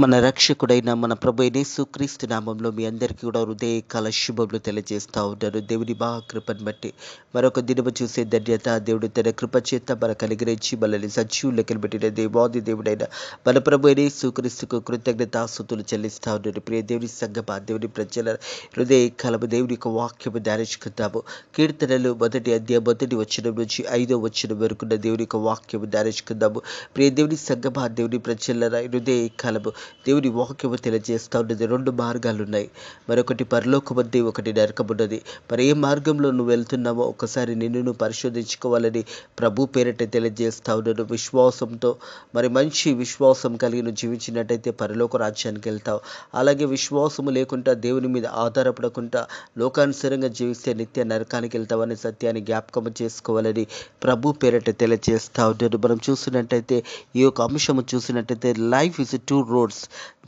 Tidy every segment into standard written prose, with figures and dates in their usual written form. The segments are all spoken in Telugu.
మన రక్షకుడైన మన ప్రభు అయిన యేసుక్రీస్తు నామంలో మీ అందరికీ కూడా హృదయకాల శుభములు తెలియజేస్తూ ఉంటారు. దేవుని కృపను బట్టి మరొక దినము చూసే ధన్యత దేవుడు తన కృప చేత మనకు అనుగ్రహించి మనల్ని సజీవులకి పెట్టిన దేవాది దేవుడైన మన ప్రభు అయిన యేసుక్రీస్తుకు కృతజ్ఞతాస్తుతులు చెల్లిస్తూ ఉన్నారు. ప్రియ దేవుని సంగమా, దేవుని ప్రజల హృదయకాలము దేవుని యొక్క వాక్యము ధ్యానించుకుందాము. కీర్తనలు మొదటి అధ్యాయం మొదటి వచనం నుంచి 5వ వచనం వరకున్న దేవుని యొక్క వాక్యము ధ్యానించుకుందాము. ప్రియ దేవుని సంగమా, దేవుని ప్రజల హృదయకాలము దేవుని వాక్యము తెలియజేస్తూ ఉన్నది. 2 మార్గాలు ఉన్నాయి. మరొకటి పరలోకమున్నది, ఒకటి నరకమున్నది. మరి ఏ మార్గంలో నువ్వు వెళ్తున్నావో ఒకసారి నిన్ను పరిశోధించుకోవాలని ప్రభు పేరిట తెలియజేస్తూ ఉన్నాను. విశ్వాసంతో మరి మంచి విశ్వాసం కలిగి నువ్వు జీవించినట్టయితే పరలోక రాజ్యానికి వెళ్తావు. అలాగే విశ్వాసము లేకుండా దేవుని మీద ఆధారపడకుండా లోకానుసారంగా జీవిస్తే నిత్య నరకానికి వెళ్తావనే సత్యాన్ని జ్ఞాపకం చేసుకోవాలని ప్రభు పేరిట తెలియజేస్తూ ఉన్నాను. మనం చూసినట్టయితే ఈ యొక్క అంశము చూసినట్టయితే life is 2 roads.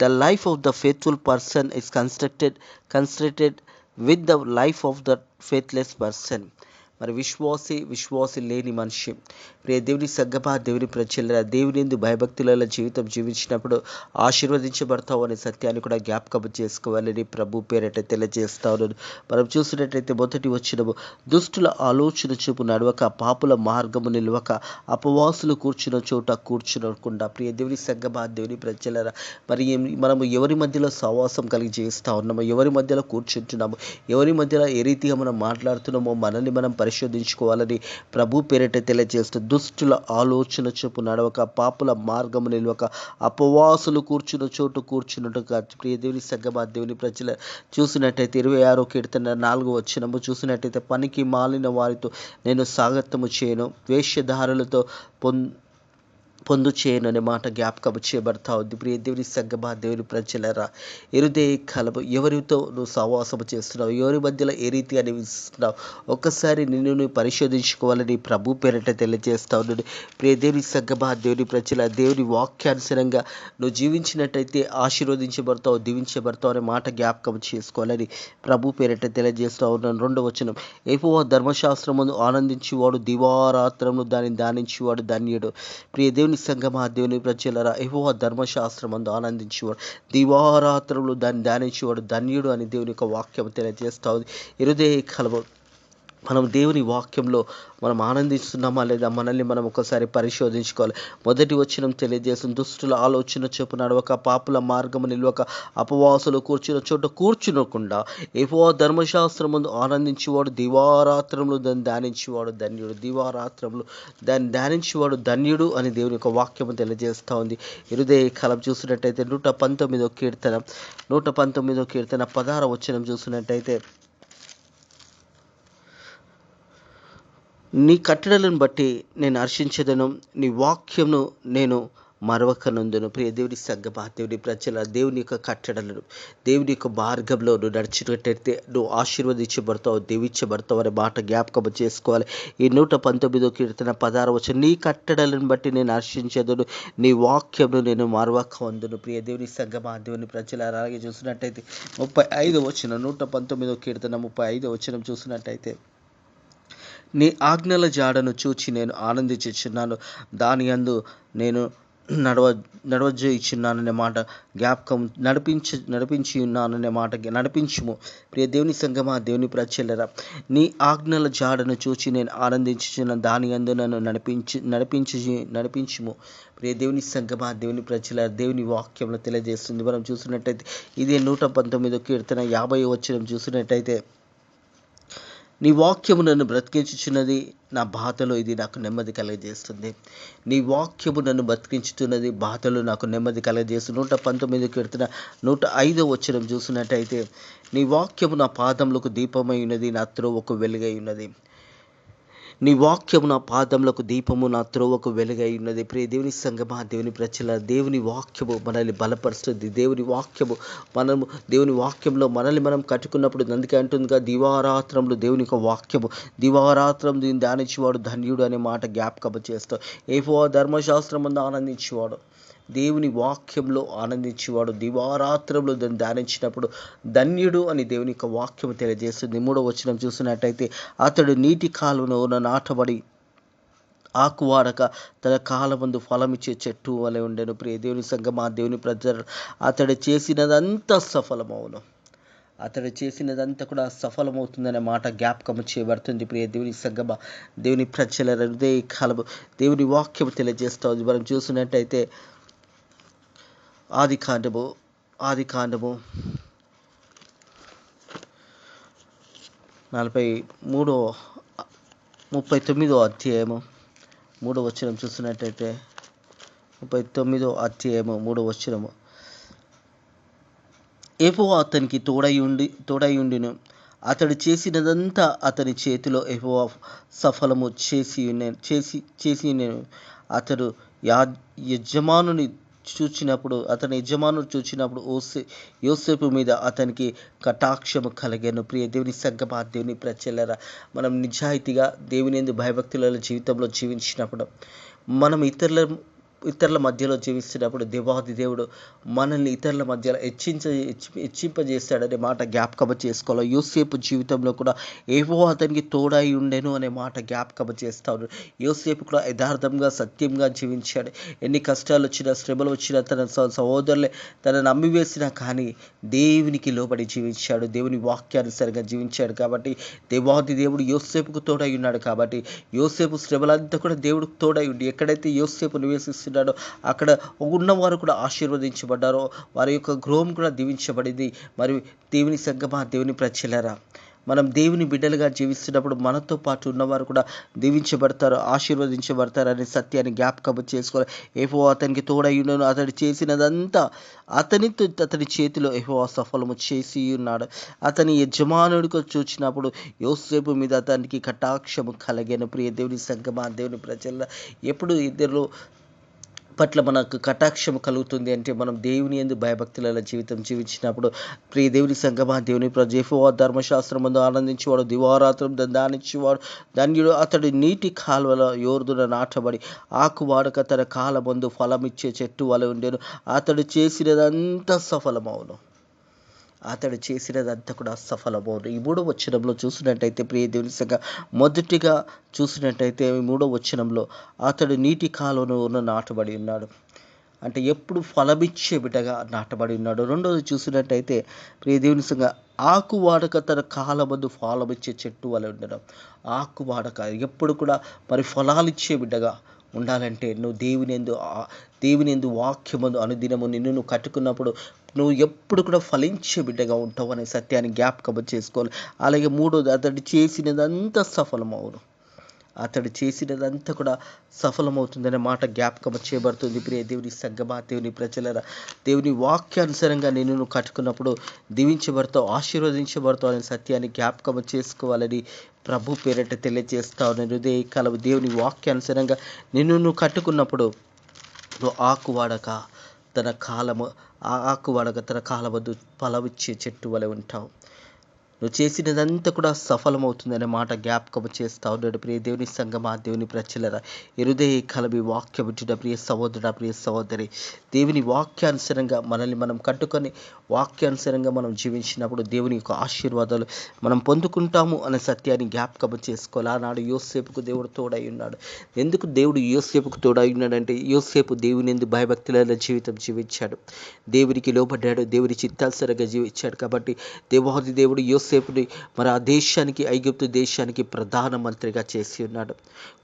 The life of the faithful person is constructed with the life of the faithless person. మరి విశ్వాసి లేని మనిషి. ప్రియ దేవుని సంగమా, దేవుని ప్రజల దేవుని యందు భయభక్తుల జీవితం జీవించినప్పుడు ఆశీర్వదించబడతావు అనే సత్యాన్ని కూడా జ్ఞాపకం చేసుకోవాలని ప్రభు పేరిట తెలియజేస్తా ఉన్నాను. మనం చూసినట్లయితే మొదటి వచనము, దుష్టుల ఆలోచన చూపు నడవక, పాపుల మార్గము నిలవక, అపవాసులు కూర్చున్న చోట కూర్చునకుండా. ప్రియ దేవుని సంగమా, దేవుని ప్రజల మరి మనము ఎవరి మధ్యలో సహవాసం కలిగి జీవిస్తూ ఉన్నామో, ఎవరి మధ్యలో కూర్చుంటున్నామో, ఎవరి మధ్యలో ఏ రీతిగా మనం మాట్లాడుతున్నామో మనల్ని మనం పరిశోధించుకోవాలని ప్రభు పేరిట తెలియజేస్తూ, దుష్టుల ఆలోచన చొప్పు నడవక, పాపుల మార్గము నిలవక, అపవాసులు కూర్చున్న చోటు కూర్చున్నట్టుగా. ప్రియ దేవుని సంగమా, దేవుని ప్రజల చూసినట్టయితే 26వ కీర్తన 4వ వచనము చూసినట్టయితే, పనికి మాలిన వారితో నేను సాగత్యము చేయను, వేశ్యధారులతో పొందు చేయను అనే మాట జ్ఞాపకం చేయబడతా ఉంది. ప్రియ దేవుని సంగమా, దేవుని ప్రజలరా, హృదయ కలము ఎవరితో నువ్వు సహవాసము చేస్తున్నావు, ఎవరి మధ్యలో ఏ రీతిగా నివసిస్తున్నావు ఒక్కసారి నిన్ను పరిశోధించుకోవాలని ప్రభు పేరిట తెలియజేస్తా ఉన్నాడు. ప్రియ దేవుని సంగమా, దేవుని ప్రజల దేవుని వాక్యానుసారంగా నువ్వు జీవించినట్టయితే ఆశీర్వదించబడతావు, దీవించబడతావు అనే మాట జ్ఞాపకం చేసుకోవాలని ప్రభు పేరిట తెలియజేస్తా ఉన్నాను. 2వ వచనం, యెహోవా ధర్మశాస్త్రమును ఆనందించువాడు దివారాత్రమును దానిని ధ్యానించువాడు ధన్యుడు. ప్రియ దేవుని సంగమా, దేవుని ప్రజలరా, యెహోవా ధర్మశాస్త్రమందు ఆనందించేవాడు దివారాత్రములు దాన్ని ధ్యానించేవాడు ధన్యుడు అని దేవుని యొక్క వాక్యం తెలియజేస్తా ఉంది. హృదయ కలవ మనం దేవుని వాక్యంలో మనం ఆనందిస్తున్నామా లేదా మనల్ని మనం ఒకసారి పరిశోధించుకోవాలి. మొదటి వచనం తెలియజేస్తుంది, దుష్టుల ఆలోచన చొప్పు నడవక, పాపుల మార్గము నిలవక, అపవాసులు కూర్చున్న చోట కూర్చునకుండా, యెహోవా ధర్మశాస్త్రమును ఆనందించేవాడు దివారాత్రములు దాన్ని ధ్యానించేవాడు ధన్యుడు. దివారాత్రములు దాన్ని ధ్యానించేవాడు ధన్యుడు అని దేవుని యొక్క వాక్యము తెలియజేస్తూ ఉంది. హృదయ కాలం చూసినట్టయితే 119వ కీర్తన 16వ వచనం చూసినట్టయితే, నీ కట్టడలను బట్టి నేను హర్షించదను, నీ వాక్యంను నేను మరవకనందును. ప్రియ దేవుని సంగమా, దేవుని ప్రజల దేవుని యొక్క కట్టడలను, దేవుని యొక్క మార్గంలో నువ్వు నడిచినట్టయితే నువ్వు ఆశీర్వదించబడతావు, దీవించబడతావు అనే మాట జ్ఞాపకం చేసుకోవాలి. ఈ 119వ కీర్తన 16వ వచనం, నీ కట్టడలను బట్టి నేను హర్షించదును, నీ వాక్యంను నేను మరవకందును. ప్రియ దేవుని సంగమా, దేవుని ప్రజల అలాగే చూసినట్టయితే 35వ వచనం 119వ కీర్తన 35వ వచనం చూసినట్టయితే, నీ ఆజ్ఞల జాడను చూచి నేను ఆనందించుచున్నాను, దాని యందు నేను నడవజేయుచున్నాననే మాట జ్ఞాపకం నడిపించి ఉన్నాననే మాట నడిపించుము. ప్రియ దేవుని సంగమా, దేవుని ప్రజలరా, నీ ఆజ్ఞల జాడను చూచి నేను ఆనందించుచున్న దాని యందు నన్ను నడిపించుము. ప్రియ దేవుని సంగమా, దేవుని ప్రజల దేవుని వాక్యంలో తెలియజేస్తుంది. మనం చూసినట్టయితే ఇదే 119వ కీర్తన 50వ వచనం చూసినట్టయితే, నీ వాక్యము నన్ను బ్రతికించుచున్నది, నా బాధలో ఇది నాకు నెమ్మది కలగజేస్తుంది. నీ వాక్యము నన్ను బ్రతికించుతున్నది, బాధలో నాకు నెమ్మది కలగజేస్తుంది. 119వ కీర్తన 105వ వచనం చూసినట్టయితే, నీ వాక్యము నా పాదములకు దీపమై ఉన్నది, నా త్రోవకు వెలుగై ఉన్నది. నీ వాక్యము నా పాదములకు దీపము, నా త్రోవకు వెలుగై ఉన్నది. ప్రియ దేవుని సంగమా, దేవుని ప్రజల దేవుని వాక్యము మనల్ని బలపరుస్తుంది. దేవుని వాక్యంలో మనల్ని మనం కట్టుకున్నప్పుడు అందుకే అంటుందిగా, దివారాత్రములు దేవుని యొక్క వాక్యము దివారాత్రం దీన్ని ధ్యానించేవాడు ధన్యుడు అనే మాట జ్ఞాపకం చేస్తావు. యెహోవా ధర్మశాస్త్రమందు ఆనందించేవాడు, దేవుని వాక్యంలో ఆనందించేవాడు దివారాత్రంలో దాన్ని ధ్యానించినప్పుడు ధన్యుడు అని దేవుని యొక్క వాక్యం తెలియజేస్తుంది. 3వ వచనం చూసినట్టయితే, అతడు నీటి కాలువలో నాటబడి ఆకు వాడక తన కాలమందు ఫలమిచ్చే చెట్టు వలె ఉండెను. ప్రియ దేవుని సంగమా, దేవుని ప్రజలు, అతడు చేసినదంతా సఫలమవును. అతడు చేసినదంతా కూడా సఫలమవుతుందనే మాట జ్ఞాపకం చేయబడుతుంది. ప్రియ దేవుని సంగమా, దేవుని ప్రజల హృదయ కాలము దేవుని వాక్యం తెలియజేస్తా ఉంది. మనం చూసినట్టయితే ఆది కాండము 39వ అధ్యాయము 3వ వచనం చూసినట్టయితే 39వ అధ్యాయము 3వ వచనము, యెహోవా అతనికి తోడైయుండును, అతడు చేసినదంతా అతని చేతిలో యెహోవా సఫలము చేసి అతడు యజమానుని అతని యజమానుడు చూచినప్పుడు యోసేపు మీద అతనికి కటాక్షము కలిగెను. ప్రియ దేవుని సంగమా, దేవుని ప్రజలారా, మనం నిజాయితీగా దేవుని యందు భయభక్తుల జీవితంలో జీవించినప్పుడు, మనం ఇతరుల మధ్యలో జీవిస్తున్నప్పుడు దేవాది దేవుడు మనల్ని ఇతరుల మధ్యలో హెచ్చింపజేస్తాడనే మాట జ్ఞాపకం చేసుకోవాలి. యోసేపు జీవితంలో కూడా యెహోవా అతనికి తోడై ఉండెను అనే మాట జ్ఞాపకం చేస్తాడు. యోసేపు కూడా యథార్థంగా సత్యంగా జీవించాడు. ఎన్ని కష్టాలు వచ్చినా, శ్రమలు వచ్చినా, తన సహోదరులే తనను నమ్మివేసినా కానీ దేవునికి లోబడి జీవించాడు. దేవుని వాక్యానుసారంగా జీవించాడు. కాబట్టి దేవాది దేవుడు యోసేపుకు తోడై ఉన్నాడు. కాబట్టి యోసేపు శ్రమలంతా కూడా దేవుడికి తోడై ఉండి, ఎక్కడైతే యోసేపు నివసిస్తున్నాడో అక్కడ ఉన్నవారు కూడా ఆశీర్వదించబడ్డారో, వారి యొక్క గృహం కూడా దీవించబడింది. మరియు దేవుని సంగమా, దేవుని ప్రజలారా, మనం దేవుని బిడ్డలుగా జీవిస్తున్నప్పుడు మనతో పాటు ఉన్నవారు కూడా దీవించబడతారు, ఆశీర్వదించబడతారు అనే సత్యాన్ని జ్ఞాపకం చేసుకోవాలి. యెహోవా అతనికి తోడై ఉండెను, అతడు చేసినదంతా అతని చేతిలో యెహోవా సఫలము చేసి ఉన్నాడు. అతని యజమానుడికి చూచినప్పుడు యోసేపు మీద అతనికి కటాక్షము కలిగెను. ప్రియ దేవుని సంగమా, దేవుని ప్రజల, ఎప్పుడు ఇద్దరు పట్ల మనకు కటాక్షం కలుగుతుంది అంటే మనం దేవుని యందు భయభక్తుల జీవితం జీవించినప్పుడు. ప్రియ దేవుని సంగమా, దేవుని ప్రజ, యెహోవా ధర్మశాస్త్రమందు ఆనందించేవాడు, దివారాత్రం ధ్యానించేవాడు ధన్యుడు. అతడు నీటి కాలువల యోర్దున నాటబడి ఆకు వాడక తన కాలమందు ఫలమిచ్చే చెట్టు వలె ఉండెను. అతడు చేసినదంతా సఫలమవును. అతడు చేసినదంతా కూడా సఫలమవును. ఈ 3వ వచనంలో చూసినట్టయితే ప్రియ దేవుని సంగ, మొదటిగా చూసినట్టయితే 3వ వచనంలో అతడు నీటి కాలువను నాటబడి ఉన్నాడు అంటే ఎప్పుడు ఫలమిచ్చే బిడ్డగా నాటబడి ఉన్నాడు. రెండవది చూసినట్టయితే ప్రియ దేవుని సంగ, ఆకు వాడక తన కాలమందు ఫలమిచ్చే చెట్టు వలె ఉండడం. ఆకు వాడక ఎప్పుడు కూడా మరి ఫలాలిచ్చే బిడ్డగా ఉండాలంటే నువ్వు దేవుని యందు వాక్యమందు అనుదినము నిన్ను నువ్వు కట్టుకున్నప్పుడు నువ్వు ఎప్పుడు కూడా ఫలించే బిడ్డగా ఉంటావు అనే సత్యాన్ని జ్ఞాపకం చేసుకోవాలి. అలాగే 3వది, అతడు చేసినదంతా సఫలమవును. అతడు చేసినదంతా కూడా సఫలమవుతుందనే మాట జ్ఞాపకం చేయబడుతుంది. ప్రియ దేవుని సంగమా, దేవుని ప్రజలరా, దేవుని వాక్యానుసారంగా నిన్ను నువ్వు కట్టుకున్నప్పుడు దీవించబడతావు, ఆశీర్వదించబడతావు అనే సత్యాన్ని జ్ఞాపకం చేసుకోవాలని ప్రభు పేరట తెలియజేస్తా ఉన్నాను. హృదయ కాలము దేవుని వాక్యానుసారంగా నిన్ను నువ్వు కట్టుకున్నప్పుడు నువ్వు ఆకు వాడక తన కాలమందు ఫలమిచ్చే చెట్టు వలె ఉంటావు. నువ్వు చేసినదంతా కూడా సఫలమవుతుందనే మాట జ్ఞాపకం చేస్తా ఉన్నాడు. ప్రియ దేవుని సంగమా, దేవుని ప్రజలరా, హృదయ కలవి వాక్యం వింటున్న ప్రియ సహోదరుడా, ప్రియ సహోదరి, దేవుని వాక్యానుసారంగా మనల్ని మనం కట్టుకొని వాక్యానుసారంగా మనం జీవించినప్పుడు దేవుని యొక్క ఆశీర్వాదాలు మనం పొందుకుంటాము అనే సత్యాన్ని జ్ఞాపకం చేసుకోవాలి. ఆనాడు యోసేపుకు దేవుడు తోడై ఉన్నాడు. ఎందుకు దేవుడు యోసేపుకు తోడై ఉన్నాడంటే, యోసేపు దేవుని యందు భయభక్తుల జీవితం జీవించాడు, దేవునికి లోబడ్డాడు, దేవుని చిత్తానుసారంగా జీవించాడు. కాబట్టి దేవాది దేవుడు యోసేపుని మరి ఆ దేశానికి, ఐగుప్తు దేశానికి ప్రధానమంత్రిగా చేసి ఉన్నాడు.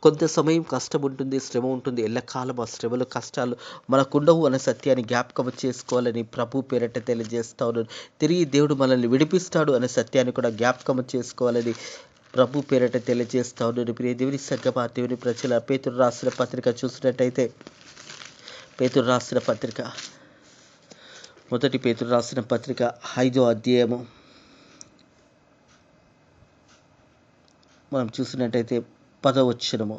కొంత సమయం కష్టం ఉంటుంది, శ్రమ ఉంటుంది, ఎల్లకాలం ఆ శ్రమలు, కష్టాలు మనకుండవు అనే సత్యాన్ని జ్ఞాపకం చేసుకోవాలని ప్రభు పేరట తెలియజేస్తా ఉన్నాను. తిరిగి దేవుడు మనల్ని విడిపిస్తాడు అనే సత్యాన్ని కూడా జ్ఞాపకం చేసుకోవాలని ప్రభు పేరట తెలియజేస్తా ఉన్నాను. ప్రియ దేవుని సంగమా, దేవుని ప్రజల, పేతురు రాసిన పత్రిక చూసినట్టయితే, పేతురు రాసిన పత్రిక, మొదటి పేతురు రాసిన పత్రిక 5వ అధ్యాయము మనం చూసినట్టయితే 10వ వచనము,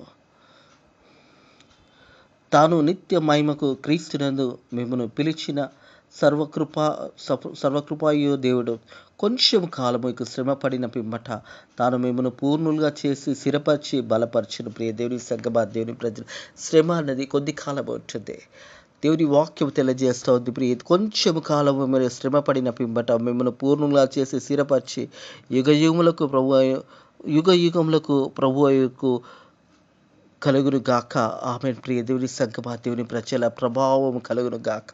తాను నిత్య మహిమకు క్రీస్తునందు మిమ్మల్ని పిలిచిన సర్వకృపాయు దేవుడు కొంచెం కాలము శ్రమ పడిన పిమ్మట తాను మిమ్మల్ని పూర్ణులుగా చేసి స్థిరపరిచి బలపరచును. ప్రియ దేవుని సంగమా, దేవుని ప్రజలు, శ్రమ అన్నది కొద్ది కాలం ఉంటుంది. దేవుని వాక్యం తెలియజేస్తూ ఉంది. ప్రియ, కొంచెం కాలము మీరు శ్రమ పడిన పిమ్మట మిమ్మల్ని పూర్ణులుగా చేసి స్థిరపరిచి యుగ యుగములకు ప్రభువుకు కలుగును గాక. ఆమేన్. ప్రియ దేవుని సంగమా, దేవుని ప్రజల ప్రభావం కలుగును గాక.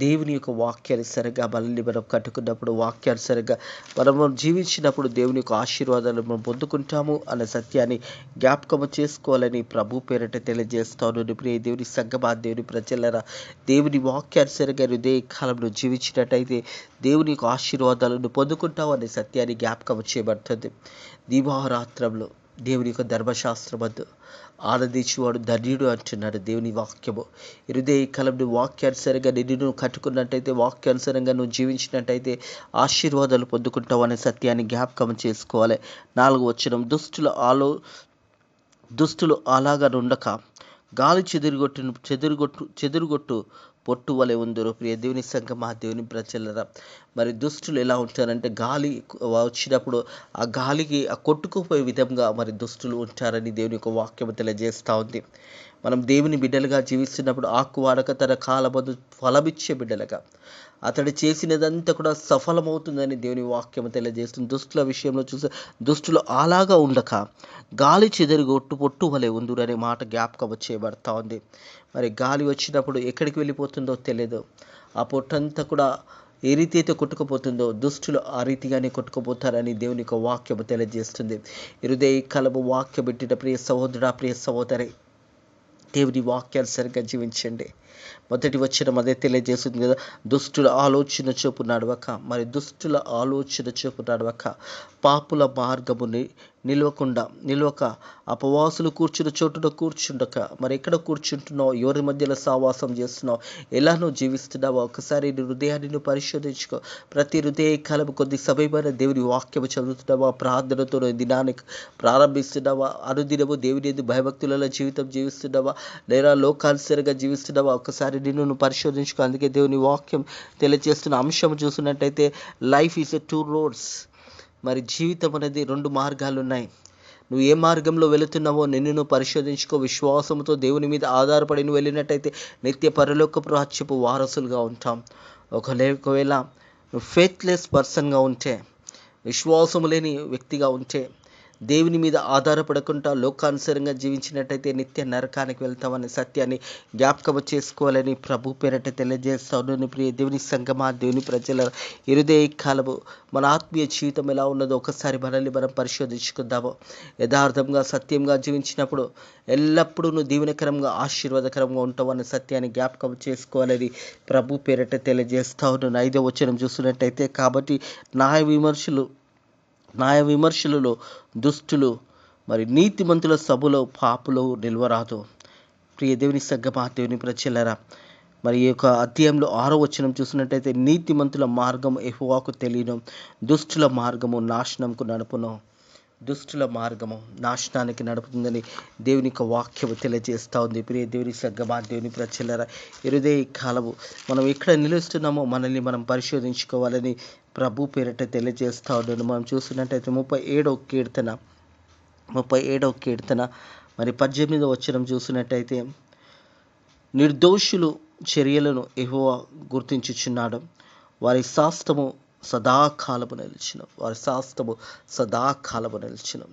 దేవుని యొక్క వాక్యానుసారంగా మనల్ని మనం కట్టుకున్నప్పుడు, వాక్యానుసారంగా మనము జీవించినప్పుడు దేవుని యొక్క ఆశీర్వాదాలు మనం పొందుకుంటాము అనే సత్యాన్ని జ్ఞాపకము చేసుకోవాలని ప్రభు పేరిట తెలియజేస్తాను. ప్రియ దేవుని సంగమా, దేవుని ప్రజలరా, దేవుని వాక్యానుసారంగా హృదయ కాలంలో జీవించినట్టయితే దేవుని యొక్క ఆశీర్వాదాలను పొందుకుంటాము అనే సత్యాన్ని జ్ఞాపకం చేయబడుతుంది. దివారాత్రంలో దేవుని యొక్క ధర్మశాస్త్రమందు ఆనందించేవాడు ధన్యుడు అంటున్నాడు దేవుని వాక్యము. హృదయ కాలంలో వాక్యానుసారంగా నిన్ను కట్టుకున్నట్టయితే, వాక్యానుసారంగా నువ్వు జీవించినట్టయితే ఆశీర్వాదాలు పొందుకుంటావు అనే సత్యాన్ని జ్ఞాపకం చేసుకోవాలి. 4వ వచనం, దుష్టులు అలాగా ఉండక గాలి చెదురుగొట్టు పొట్టు వలె ఉందరు. ప్రియ దేవుని సంగమా, దేవుని ప్రజలరా, మరి దుష్టులు ఎలా ఉంటారంటే గాలి వచ్చినప్పుడు ఆ గాలికి కొట్టుకుపోయే విధంగా మరి దుష్టులు ఉంటారని దేవుని యొక్క వాక్యం తెలియజేస్తూ ఉంది. మనం దేవుని బిడ్డలుగా జీవిస్తున్నప్పుడు ఆకు వాడక తన కాలమందు ఫలమిచ్చే బిడ్డలుగా అతడు చేసినదంతా కూడా సఫలమవుతుందని దేవుని వాక్యం తెలియజేస్తుంది. దుష్టుల విషయంలో చూస్తే దుష్టులు అలాగా ఉండక గాలి చెదరుగొట్టు పొట్టు వలె ఉందురు అనే మాట జ్ఞాపకం చేయబడతా ఉంది. మరి గాలి వచ్చినప్పుడు ఎక్కడికి వెళ్ళిపోతుందో తెలియదు. ఆ పొట్టంతా కూడా ఏ రీతి అయితే కొట్టుకుపోతుందో దుష్టులు ఆ రీతిగానే కొట్టుకుపోతారని దేవుని యొక్క వాక్యం తెలియజేస్తుంది. హృదయ కలము వాక్యం పెట్టిన ప్రియ సహోదరుడా, ప్రియ సహోదరి, దేవుని వాక్యానుసారంగా జీవించండి. మొదటి వచనం అదే తెలియజేస్తుంది కదా, దుష్టుల ఆలోచన చొప్పున నడవక, మరి దుష్టుల ఆలోచన చొప్పున నడవక, పాపుల మార్గము నిలవక, అపవాసులు కూర్చున్న చోటున కూర్చుండక. మరి ఎక్కడ కూర్చుంటున్నావు, ఎవరి మధ్యలో సావాసం చేస్తున్నావు, ఎలా నువ్వు జీవిస్తున్నావో ఒకసారి నీ హృదయాన్ని నువ్వు పరిశోధించుకో. ప్రతి హృదయ కాలం కొద్ది సమయమైన దేవుని వాక్యము చదువుతున్నావా, ప్రార్థనతో దినానికి ప్రారంభిస్తున్నావా, అనుదినము దేవుని యందు భయభక్తులలో జీవితం జీవిస్తున్నావా, లేదా లోకానుసారంగా జీవిస్తున్నావా, ఒకసారి నిన్ను పరిశోధించుకో. అందుకే దేవుని వాక్యం తెలియజేస్తున్న అంశం చూసినట్టయితే లైఫ్ ఈజ్ ఎ 2 roads. మరి జీవితం అనేది 2 మార్గాలు ఉన్నాయి. నువ్వు ఏ మార్గంలో వెళుతున్నావో నిన్ను పరిశోధించుకో. విశ్వాసంతో దేవుని మీద ఆధారపడి నువ్వు వెళ్ళినట్టయితే నిత్య పరలోకపు రాజ్యపు వారసులుగా ఉంటాం. ఒకవేళ నువ్వు ఫెయిత్లెస్ పర్సన్గా ఉంటే, విశ్వాసము లేని వ్యక్తిగా ఉంటే, దేవుని మీద ఆధారపడకుండా లోకానుసారంగా జీవించినట్టయితే నిత్య నరకానికి వెళ్తామనే సత్యాన్ని జ్ఞాపకం చేసుకోవాలని ప్రభు పేరట తెలియజేస్తాను. ప్రియ దేవుని సంగమా, దేవుని ప్రజల హృదయ కాలము మన ఆత్మీయ జీవితం ఎలా ఉన్నదో ఒకసారి మనల్ని మనం పరిశోధించుకుందాము. యథార్థంగా సత్యంగా జీవించినప్పుడు ఎల్లప్పుడూ నువ్వు దీవెనకరంగా ఆశీర్వాదకరంగా ఉంటావు అనే సత్యాన్ని జ్ఞాపకం చేసుకోవాలని ప్రభు పేరట తెలియజేస్తా ఉన్నాను. 5వ వచనం చూస్తున్నట్టయితే, కాబట్టి న్యాయ విమర్శలలో దుష్టులు, మరి నీతిమంతుల సభలో పాపులు నిల్వరాదు. ప్రియ దేవుని సంగమా, దేవుని ప్రజలరా, మరి ఈ యొక్క అధ్యాయంలో 6వ వచనం చూసినట్టయితే, నీతిమంతుల మార్గం యెహోవాకు తెలియను, దుష్టుల మార్గము నాశనంకు నడుపును. దుష్టుల మార్గము నాశనానికి నడుపుతుందని దేవుని యొక్క వాక్యము తెలియజేస్తూ ఉంది. ప్రియ దేవుని సంగమా, దేవుని ప్రజలరా, హృదయ కాలము మనం ఎక్కడ నిలుస్తున్నామో మనల్ని మనం పరిశోధించుకోవాలని ప్రభు పేరిట తెలియజేస్తూ ఉన్నాను. మనం చూస్తున్నట్టయితే 37వ కీర్తన మరి 18వ వచనం చూసినట్టయితే, నిర్దోషులు చర్యలను యెహోవా గుర్తించుచున్నాడు, వారి శాస్త్రము సదాకాలము నిలిచును.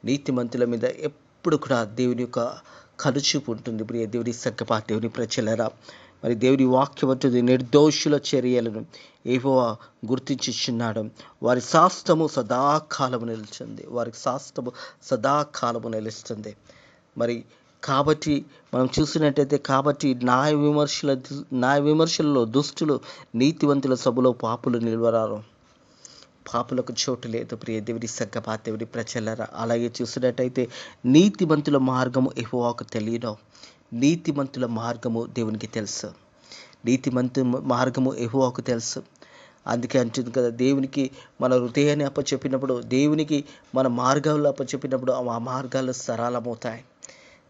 నీతిమంతుల మీద ఎప్పుడు కూడా దేవుని యొక్క కనుచూపు ఉంటుంది. ప్రియ దేవుని సంగమా, దేవుని ప్రజలరా, మరి దేవుని వాక్యం అంటుంది, నిర్దోషుల చర్యలను యెహోవా గుర్తించుచున్నాడు, వారి శాస్త్రము సదాకాలము నిలుస్తుంది. మరి కాబట్టి మనం చూసినట్టయితే, కాబట్టి న్యాయ విమర్శలలో దుష్టులు, నీతివంతుల సభలో పాపులు నిలవరారు. పాపులకు చోటు లేదు. ప్రియ దేవుని సంగమా, దేవుని ప్రజలరా, అలాగే చూసినట్టయితే నీతిమంతుల మార్గము యెహోవాకు తెలియను. నీతిమంతుల మార్గము దేవునికి తెలుసు. మార్గము యెహోవాకు తెలుసు. అందుకే అంటుంది కదా, దేవునికి మన హృదయాన్ని అప్పచెప్పినప్పుడు, దేవునికి మన మార్గాల్లో అప్పచెప్పినప్పుడు ఆ మార్గాలు సరళమవుతాయి.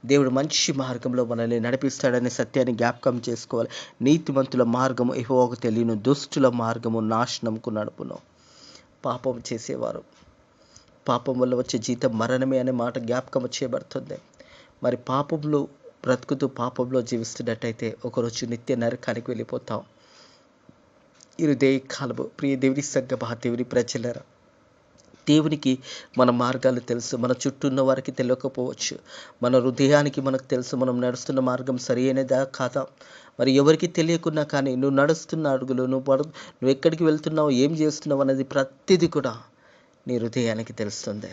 దేవుడు మంచి మార్గంలో మనల్ని నడిపిస్తాడనే సత్యాన్ని జ్ఞాపకం చేసుకోవాలి. నీతిమంతుల మార్గము యెహోవాకు తెలియను, దుష్టుల మార్గము నాశనంకు నడుపును. పాపం చేసేవారు, పాపం వల్ల వచ్చే జీతం మరణమే అనే మాట జ్ఞాపకం చేయబడుతుంది. మరి పాపంలో బ్రతుకుతూ పాపంలో జీవిస్తున్నట్టయితే ఒకరోజు నిత్య నరకానికి వెళ్ళిపోతాం. హృదయ కాలము ప్రియ దేవుని సంగమా, దేవుని ప్రజలరా, దేవునికి మన మార్గాలు తెలుసు, మన చుట్టూ ఉన్న వారికి తెలియకపోవచ్చు. మన హృదయానికి మనకు తెలుసు మనం నడుస్తున్న మార్గం సరైనదా కాదా. మరి ఎవరికి తెలియకున్నా కానీ నువ్వు నడుస్తున్న అడుగులు, నువ్వు ఎక్కడికి వెళ్తున్నావు, ఏం చేస్తున్నావు అనేది ప్రతిదీ కూడా నీ హృదయానికి తెలుస్తుంది.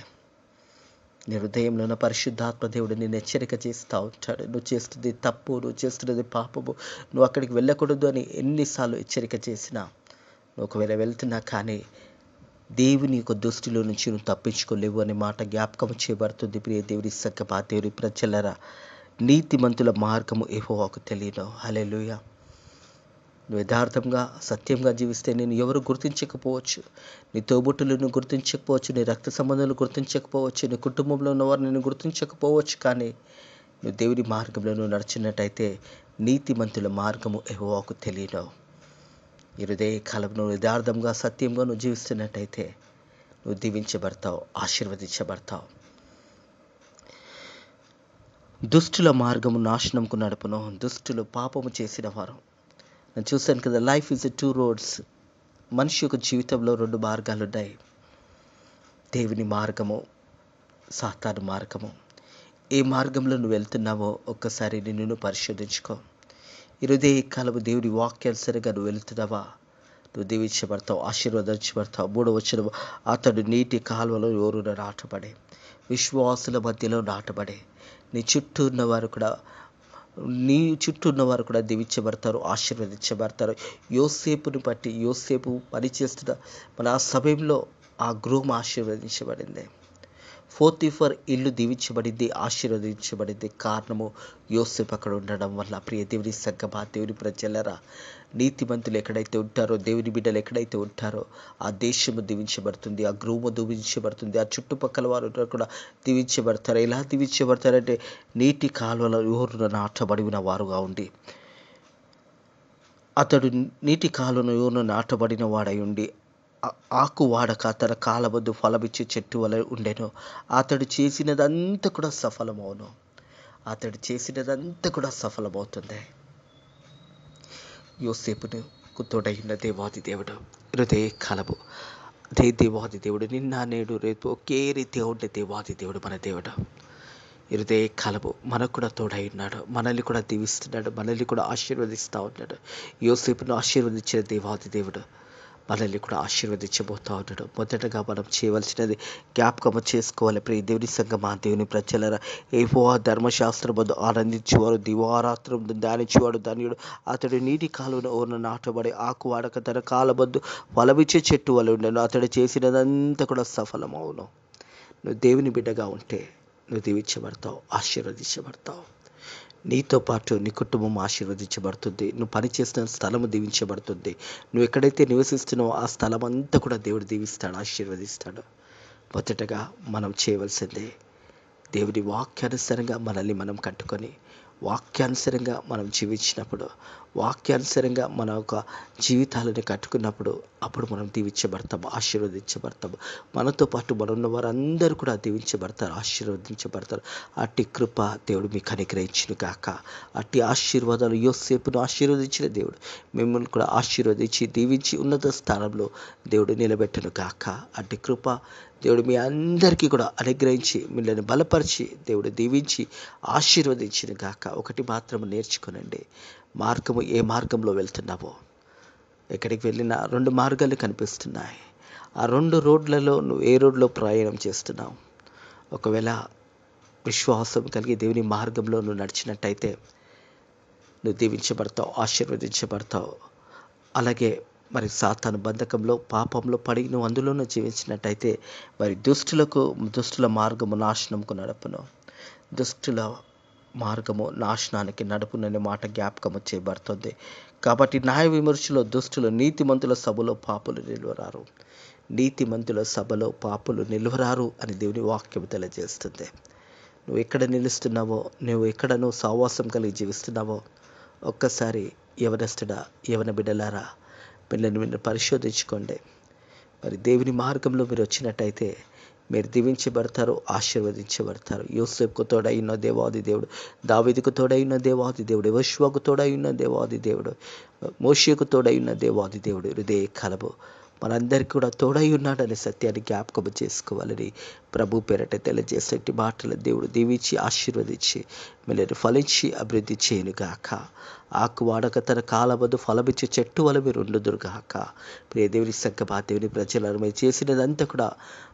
నీ హృదయంలో ఉన్న పరిశుద్ధాత్మ దేవుడు నిన్ను హెచ్చరిక చేస్తూ ఉంటాడు. నువ్వు చేస్తుంది తప్పు, నువ్వు చేస్తున్నది పాపము, నువ్వు అక్కడికి వెళ్ళకూడదు అని ఎన్నిసార్లు హెచ్చరిక చేసినా నువ్వు ఒకవేళ వెళ్తున్నా కానీ దేవుని యొక్క దృష్టిలో నుంచి నువ్వు తప్పించుకోలేవు అనే మాట జ్ఞాపకం చేయబడుతుంది. ప్రియ దేవుడి సంగమా, దేవుడి ప్రజలరా, నీతిమంతుల మార్గము యెహోవాకు తెలియను. హల్లెలూయా. నువ్వు యథార్థంగా సత్యంగా జీవిస్తే నేను ఎవరు గుర్తించకపోవచ్చు, నీ తోబుట్టులను గుర్తించకపోవచ్చు, నీ రక్త సంబంధాలు గుర్తించకపోవచ్చు, నీ కుటుంబంలో ఉన్నవారు నేను గుర్తించకపోవచ్చు, కానీ నువ్వు దేవుడి మార్గంలో నువ్వు నడిచినట్టయితే నీతిమంతుల మార్గము యెహోవాకు తెలియను. ఈ హృదయ కాలం నువ్వు యథార్థంగా సత్యంగా నువ్వు జీవిస్తున్నట్టయితే నువ్వు దీవించబడతావు, ఆశీర్వదించబడతావు. దుష్టుల మార్గము నాశనంకు నడుపును, దుష్టులు పాపము చేసిన వారు. నేను చూశాను కదా, లైఫ్ ఈజ్ 2 roads. మనిషి యొక్క జీవితంలో 2 మార్గాలు ఉన్నాయి. దేవుని మార్గము, సాతాను మార్గము. ఏ మార్గంలో నువ్వు వెళ్తున్నావో ఒక్కసారి నిన్ను పరిశోధించుకో. ఈ హృదయ కాలము దేవుడి వాక్యానుసారంగా నువ్వు వెళ్తున్నావా, నువ్వు దీవించబడతావు, ఆశీర్వదించబడతావు. 3వ వచనం, అతడు నీటి కాలువలో ఎవరున నాటబడే, విశ్వాసుల మధ్యలో నాటబడే. నీ చుట్టూ ఉన్నవారు కూడా దీవించబడతారు, ఆశీర్వదించబడతారు. యోసేపుని బట్టి, యోసేపు పనిచేస్తున్న మన ఆ సమయంలో ఆ గృహం ఆశీర్వదించబడింది. పోతీఫర్ ఇల్లు దీవించబడింది, ఆశీర్వదించబడింది. కారణము యోసేపు అక్కడ ఉండడం వల్ల. ప్రియ దేవుని సంగమా, దేవుని ప్రజలరా, నీతిమంతులు ఎక్కడైతే ఉంటారో, దేవుని బిడ్డలు ఎక్కడైతే ఉంటారో ఆ దేశము దీవించబడుతుంది, ఆ గృహము దీవించబడుతుంది, ఆ చుట్టుపక్కల వారు కూడా దీవించబడతారు. ఎలా దీవించబడతారంటే నీటి కాలువలో ఎవరు నాటబడిన వారుగా ఉండి, అతడు నీటి కాలువను ఎవరు నాటబడిన వాడై ఉండి ఆకు వాడక తన కాలవద్దు ఫలమిచ్చే చెట్టు వలె ఉండెను. అతడు చేసినదంతా కూడా సఫలమవును. అతడు చేసినదంతా కూడా సఫలమవుతుంది. యోసేపుకు తోడైన దేవాది దేవుడు హృదయ కాలము అదే దేవాది దేవుడు నిన్న నేడు రేపు ఒకే రీతిగా ఉండే దేవాది దేవుడు మన దేవుడు. హృదయ కాలము మనకు కూడా తోడై ఉన్నాడు, మనల్ని కూడా దీవిస్తున్నాడు, మనల్ని కూడా ఆశీర్వదిస్తూ ఉన్నాడు. యోసేపును ఆశీర్వదించిన దేవాది దేవుడు మనల్ని కూడా ఆశీర్వదించబోతూ ఉన్నాడు. మొదటగా మనం చేయవలసినది జ్ఞాపకము చేసుకోవాలి. ప్రియ దేవుని సంగమా, దేవుని ప్రజలరా, యెహోవా ధర్మశాస్త్రమందు ఆనందించేవారు దివారాత్రం ధ్యానించేవాడు ధన్యుడు. అతడు నీటి కాలువను ఓర్న నాటబడి ఆకు వాడక తన కాలమందు ఫలమిచ్చే చెట్టు వలె ఉండెను. అతడు చేసినదంతా కూడా సఫలమవును. నువ్వు దేవుని బిడ్డగా ఉంటే నువ్వు దీవించబడతావు, ఆశీర్వదించబడతావు. నీతో పాటు నీ కుటుంబం ఆశీర్వదించబడుతుంది. నువ్వు పనిచేస్తున్న స్థలము దీవించబడుతుంది. నువ్వు ఎక్కడైతే నివసిస్తున్నావో ఆ స్థలం అంతా కూడా దేవుడు దీవిస్తాడు, ఆశీర్వదిస్తాడు. మొదటగా మనం చేయవలసిందే దేవుడి వాక్యానుసారంగా మనల్ని మనం కట్టుకొని, వాక్యానుసారంగా మనం జీవించినప్పుడు, వాక్యానుసారంగా మన యొక్క జీవితాలను కట్టుకున్నప్పుడు అప్పుడు మనం దీవించబడతాము, ఆశీర్వదించబడతాము. మనతో పాటు మనన్న వారందరూ కూడా దీవించబడతారు, ఆశీర్వదించబడతారు. అట్టి కృప దేవుడు మీకు అనుగ్రహించును గాక. అట్టి ఆశీర్వాదాలు యోసేపును ఆశీర్వదించిన దేవుడు మిమ్మల్ని కూడా ఆశీర్వదించి దీవించి ఉన్నత స్థానంలో దేవుడు నిలబెట్టును గాక. అట్టి కృప దేవుడు మీ అందరికీ కూడా అనుగ్రహించి మిమ్మల్ని బలపరిచి దేవుడు దీవించి ఆశీర్వదించిన గాక. ఒకటి మాత్రం నేర్చుకోనండి, మార్గము ఏ మార్గంలో వెళ్తున్నావో. ఎక్కడికి వెళ్ళినా 2 మార్గాలు కనిపిస్తున్నాయి. ఆ 2 రోడ్లలో నువ్వు ఏ రోడ్లో ప్రయాణం చేస్తున్నావు? ఒకవేళ విశ్వాసం కలిగి దేవుని మార్గంలో నువ్వు నడిచినట్టయితే నువ్వు దీవించబడతావు, ఆశీర్వదించబడతావు. అలాగే మరి సాతాను బంధకంలో, పాపంలో పడి నువ్వు అందులోనూ జీవించినట్టయితే మరి దుష్టుల మార్గము నాశనంకు నడుపును, దుష్టుల మార్గము నాశనానికి నడుపుననే మాట జ్ఞాపకము చేయబడుతుంది. కాబట్టి న్యాయ విమర్శలో దుష్టులు, నీతిమంతుల సభలో పాపులు నిలువరారు. నీతిమంతుల సభలో పాపులు నిలువరారు అని దేవుని వాక్యం తెలియజేస్తుంది. నువ్వు ఎక్కడ నిలుస్తున్నావో, నువ్వు సావాసం కలిగి జీవిస్తున్నావో ఒక్కసారి యవనస్తుడా, యవన బిడ్డలారా, మీరు పరిశోధించుకోండి. మరి దేవుని మార్గంలో మీరు వచ్చినట్టయితే మీరు దీవించబడతారు, ఆశీర్వదించబడతారు. యోసేపుకు తోడైన దేవాది దేవుడు, దావీదుకు తోడైన దేవాది దేవుడు, యెహోషువకు తోడైన దేవాది దేవుడు, మోషేకు తోడైన దేవాది దేవుడు హృదయ కాలము మనందరికీ కూడా తోడై ఉన్నాడనే సత్యాన్ని జ్ఞాపకం చేసుకోవాలని ప్రభు పేరట తెలియజేసేటి మాటలు దేవుడు దీవించి ఆశీర్వదించి మిమ్మల్ని ఫలించి అభివృద్ధి చేయనుగాక. ఆకు వాడక తన కాలమందు ఫలమిచ్చే చెట్టు వల్ల మీరు ఉండుదురుగాక. ప్రియ దేవుని సంగమా, దేవుని ప్రజలను మీరు చేసినదంతా కూడా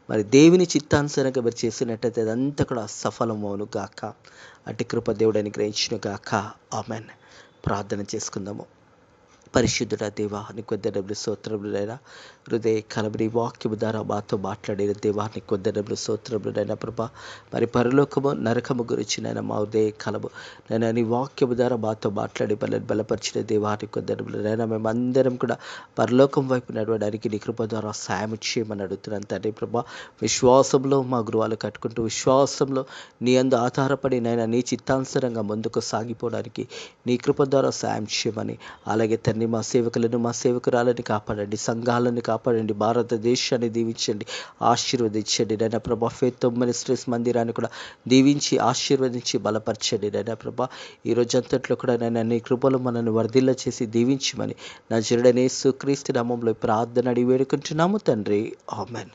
మరి దేవుని చిత్తానుసారంగా మీరు చేసినట్టయితే అదంతా కూడా సఫలమవును గాక. అట్టి కృప దేవుడు అనుగ్రహించును గాక. ఆమెన్. ప్రార్థన చేసుకుందాము. పరిశుద్ధుడ దేవా, నీకు వందనములు స్తోత్రములైనా హృదయ కలబడి వాక్యము ద్వారా మాతో మాట్లాడిన దేవా, నీకు వందనములు స్తోత్రములైనా ప్రభా. మరి పరలోకము నరకము గురించి నైనా మా హృదయ కలము నైనా నీ వాక్యము ద్వారా మాతో మాట్లాడి మనల్ని బలపరిచిన దేవా, నీకు వందనములైనా మేమందరం కూడా పరలోకం వైపు నడవడానికి నీ కృప ద్వారా సాయం చేయమని అడుగుతున్నాను తండ్రి ప్రభా. విశ్వాసంలో మా గృహాలు కట్టుకుంటూ విశ్వాసంలో నీ అందు ఆధారపడి నైనా నీ చిత్తానుసారంగా ముందుకు సాగిపోవడానికి నీ కృప ద్వారా సాయం చేయమని, అలాగే తండ్రి మా సేవకులను మా సేవకురాలని కాపాడండి, సంఘాలను కాపాడండి, భారతదేశాన్ని దీవించండి, ఆశీర్వదించండి నైనా ప్రభా. ఫెయిత్ మినిస్ట్రీస్ మందిరాన్ని కూడా దీవించి ఆశీర్వదించి బలపరచండి నైనా ప్రభా. ఈ రోజు అంతట్లో కూడా నైనా నీ కృపలు మనల్ని వర్ధిల్ల చేసి దీవించమని నజరుడైన యేసుక్రీస్తు నామములో ప్రార్థన అడిగి వేడుకుంటున్నాము తండ్రి. ఆమెన్.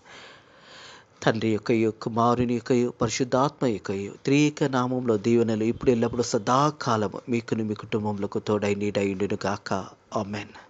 తండ్రి యొక్కయు కుమారుని యొక్కయు పరిశుద్ధాత్మ యొక్కయు త్రియేక నామంలో దీవెనలు ఇప్పుడు ఎల్లప్పుడూ సదాకాలము మీకును మీ కుటుంబంలో తోడై నీడై ఉండును గాక. ఆమెన్.